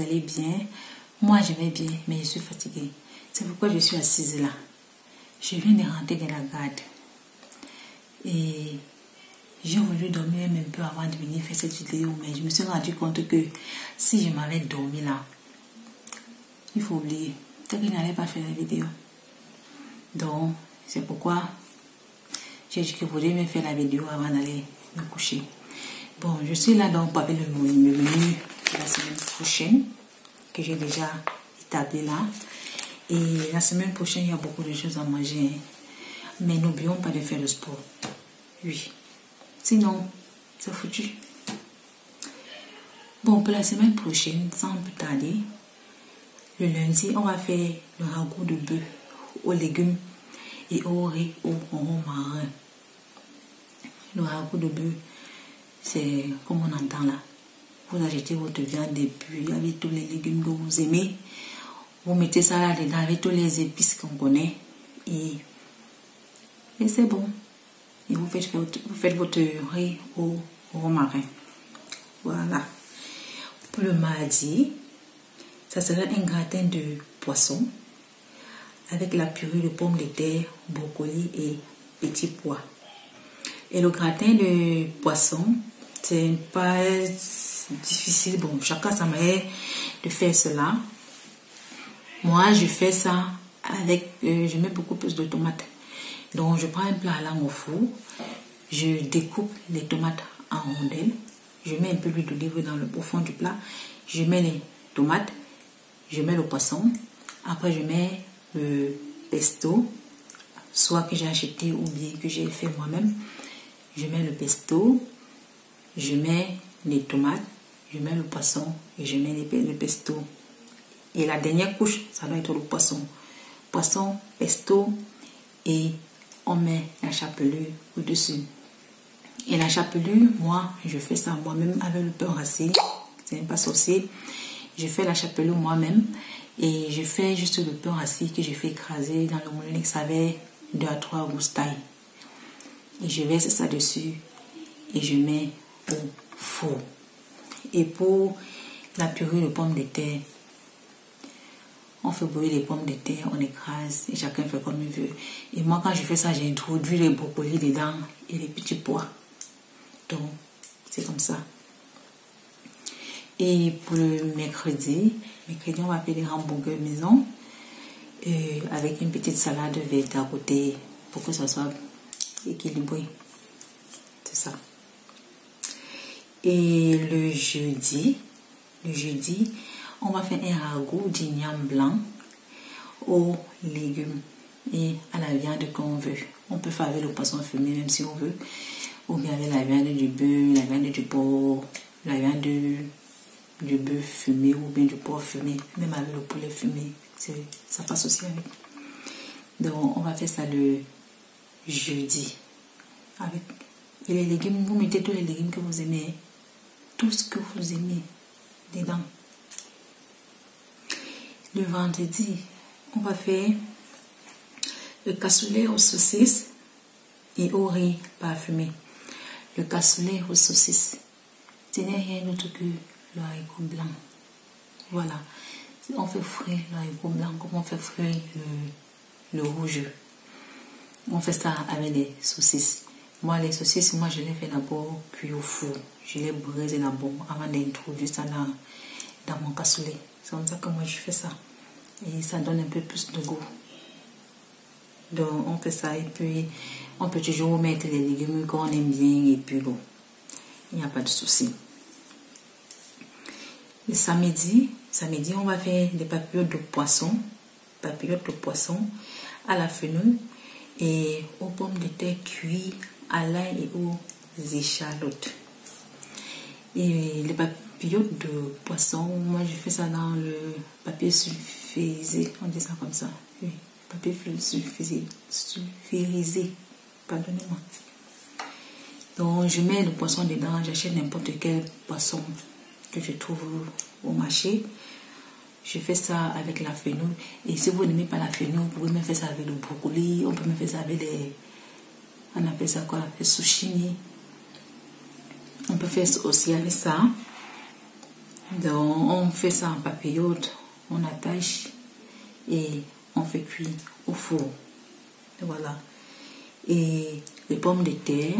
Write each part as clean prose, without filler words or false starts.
allez bien? Moi, je vais bien, mais je suis fatiguée. C'est pourquoi je suis assise là. Je viens de rentrer de la garde. Et j'ai voulu dormir même un peu avant de venir faire cette vidéo, mais je me suis rendu compte que si je m'avais dormi là, il faut oublier. Peut-être que je n'allais pas faire la vidéo. Donc, c'est pourquoi j'ai dit que je voulais me faire la vidéo avant d'aller me coucher. Bon, je suis là donc pour le menu de la semaine prochaine que j'ai déjà établi là. Et la semaine prochaine, il y a beaucoup de choses à manger. Mais n'oublions pas de faire le sport. Oui. Sinon, c'est foutu. Bon, pour la semaine prochaine, sans plus tarder, le lundi, on va faire le ragoût de bœuf aux légumes et au riz au marin. Le ragoût de bœuf, c'est comme on entend là. Vous achetez votre viande et puis avec tous les légumes que vous aimez. Vous mettez ça là-dedans avec tous les épices qu'on connaît. Et c'est bon. Et vous faites votre riz au romarin. Voilà. Pour le mardi, ça sera un gratin de poisson avec la purée de pommes de terre, brocoli et petits pois. Et le gratin de poisson, c'est pas difficile. Bon, chacun sa manière de faire cela. Moi, je fais ça avec, je mets beaucoup plus de tomates. Donc, je prends un plat à la au four, je découpe les tomates en rondelles, je mets un peu d'huile d'olive dans le fond du plat, je mets les tomates, je mets le poisson, après je mets le pesto, soit que j'ai acheté ou bien que j'ai fait moi-même. Je mets le pesto, je mets les tomates, je mets le poisson et je mets le pesto. Et la dernière couche, ça doit être le poisson. Poisson, pesto et on met la chapelure au-dessus. Et la chapelure, moi, je fais ça moi-même avec le pain racé. C'est pas saucé. Je fais la chapelure moi-même et je fais juste le pain racé que j'ai fait écraser dans le moulin que ça avait 2 à 3 goustailles. Et je verse ça dessus et je mets au four. Et pour la purée de pommes de terre, on fait bouillir les pommes de terre, on écrase et chacun fait comme il veut. Et moi, quand je fais ça, j'ai introduit les brocolis dedans et les petits pois. Donc, c'est comme ça. Et pour le mercredi, on va faire des hamburgers maison avec une petite salade verte à côté pour que ça soit équilibré. C'est ça. Et le jeudi, on va faire un ragoût d'igname blanc aux légumes et à la viande qu'on veut. On peut faire avec le poisson fumé même si on veut, ou bien avec la viande du bœuf, la viande du porc, la viande du bœuf fumé ou bien du porc fumé, même avec le poulet fumé. Ça passe aussi avec. Donc on va faire ça le jeudi. Et les légumes, vous mettez tous les légumes que vous aimez. Tout ce que vous aimez dedans. Le vendredi, on va faire le cassoulet aux saucisses et au riz parfumé. Le cassoulet aux saucisses, ce n'est rien d'autre que le haricot blanc. Voilà. On fait frire le haricot blanc comme on fait frire le rouge. On fait ça avec les saucisses. Moi, les saucisses, je les fais d'abord cuire au four. Je les brise d'abord avant d'introduire ça dans mon cassoulet. C'est comme ça que moi je fais ça. Et ça donne un peu plus de goût. Donc on fait ça et puis on peut toujours mettre les légumes qu'on aime bien et puis bon, il n'y a pas de souci. Le samedi, on va faire des papillotes de poisson à la fenouil et aux pommes de terre cuites à l'ail et aux échalotes. Et les papillotes de poisson, moi je fais ça dans le papier sulfurisé, on dit ça comme ça. Oui, papier sulfurisé, pardonnez-moi. Donc je mets le poisson dedans, j'achète n'importe quel poisson que je trouve au marché. Je fais ça avec la fenouil. Et si vous n'aimez pas la fenouil, vous pouvez me faire ça avec le brocoli, on peut me faire ça avec des... On appelle ça quoi? Les zucchini. On peut faire aussi avec ça. Donc, on fait ça en papillote, on attache et on fait cuire au four. Voilà. Et les pommes de terre,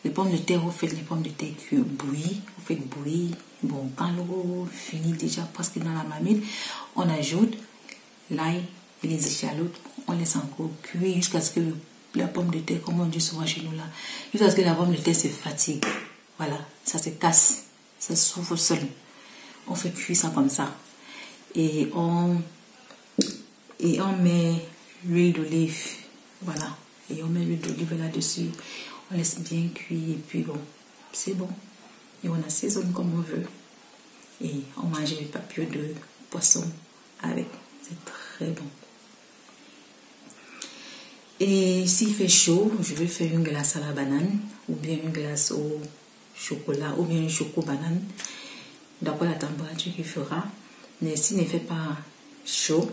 vous faites les pommes de terre bouillir, vous faites bouillir. Bon, quand l'eau finit déjà presque dans la marmite, on ajoute l'ail et les échalotes, on laisse encore cuire jusqu'à ce que la pomme de terre, comme on dit souvent chez nous là, jusqu'à ce que la pomme de terre se fatigue. Voilà, ça se casse, ça s'ouvre seul. On fait cuire ça comme ça. Et on met l'huile d'olive. Voilà. Et on met l'huile d'olive là-dessus. On laisse bien cuire. Et puis bon, c'est bon. Et on assaisonne comme on veut. Et on mange les papillotes de poisson avec. C'est très bon. Et s'il fait chaud, je vais faire une glace à la banane. Ou bien une glace au chocolat. Ou bien une choco-banane. D'après la température qu'il fera. Mais s'il ne fait pas chaud,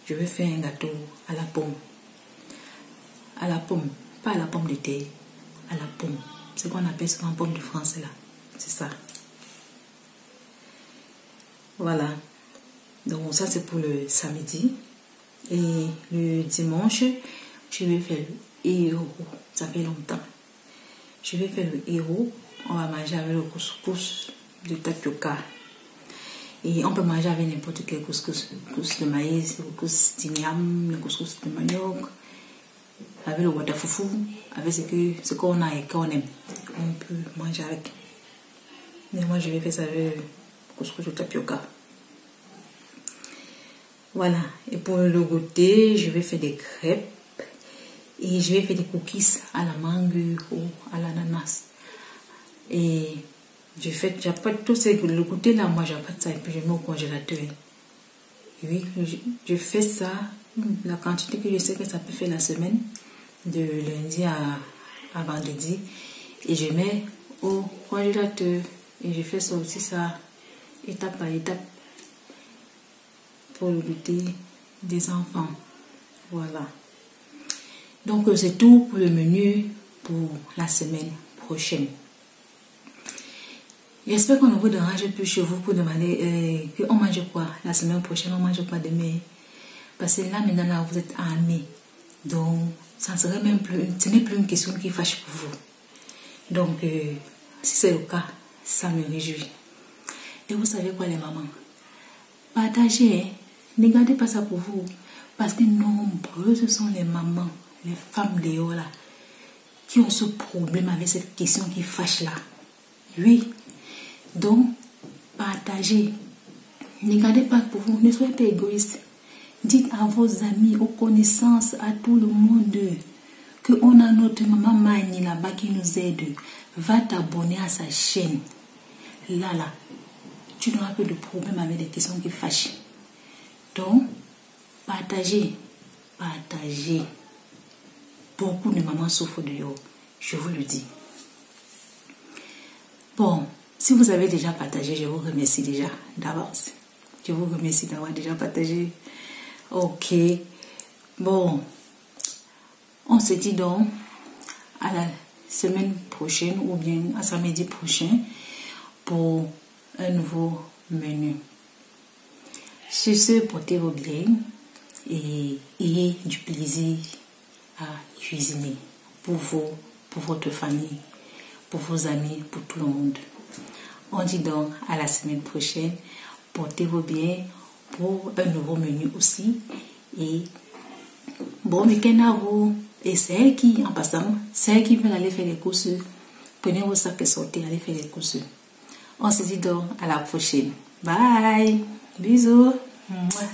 je vais faire un gâteau à la pomme. À la pomme, pas à la pomme de terre, à la pomme. C'est ce qu'on appelle souvent pomme de France là. C'est ça. Voilà. Donc ça c'est pour le samedi. Et le dimanche, je vais faire le héros. Ça fait longtemps. Je vais faire le héros. On va manger avec le couscous de tapioca. Et on peut manger avec n'importe quel couscous. Le couscous de maïs, le couscous d'igname, le couscous de manioc, avec le watafoufou, avec ce qu'on a et qu'on aime. On peut manger avec. Mais moi, je vais faire ça avec le couscous de tapioca. Voilà. Et pour le goûter, je vais faire des crêpes. Et je vais faire des cookies à la mangue ou à l'ananas. Et j'apporte tout ce le goûter là, moi j'apporte ça et puis je mets au congélateur. Et oui, je fais ça, la quantité que je sais que ça peut faire la semaine, de lundi à vendredi. Et je mets au congélateur. Et je fais ça aussi ça, étape par étape, pour le goûter des enfants. Voilà. Donc c'est tout pour le menu pour la semaine prochaine. J'espère qu'on ne vous dérange plus chez vous pour demander qu'on mange quoi la semaine prochaine, on mange quoi demain. Parce que là maintenant là, vous êtes armés. Donc ça ne serait même plus, ce n'est plus une question qui fâche pour vous. Donc si c'est le cas, ça me réjouit. Et vous savez quoi les mamans? Partagez, ne gardez pas ça pour vous. Parce que nombreuses sont les mamans, les femmes dehors là, qui ont ce problème avec cette question qui fâche là. Oui. Donc, partagez. Ne gardez pas pour vous. Ne soyez pas égoïste. Dites à vos amis, aux connaissances, à tout le monde qu'on a notre maman Mani là-bas qui nous aide. Va t'abonner à sa chaîne. Là, tu n'auras plus de problème avec les questions qui fâchent. Donc, partagez. Partagez. Beaucoup de mamans souffrent de yo. Je vous le dis. Bon. Si vous avez déjà partagé, je vous remercie déjà d'avance. Je vous remercie d'avoir déjà partagé. Ok. Bon. On se dit donc à la semaine prochaine ou bien à samedi prochain pour un nouveau menu. Sur ce, portez-vous bien et ayez du plaisir à cuisiner pour vous, pour votre famille, pour vos amis, pour tout le monde. On dit donc à la semaine prochaine. Portez-vous bien pour un nouveau menu aussi. Et bon week-end à vous. Et celles qui, en passant, celles qui veulent aller faire les courses, prenez vos sacs et sortez, allez faire les courses. On se dit donc à la prochaine. Bye. Bisous. Mouah.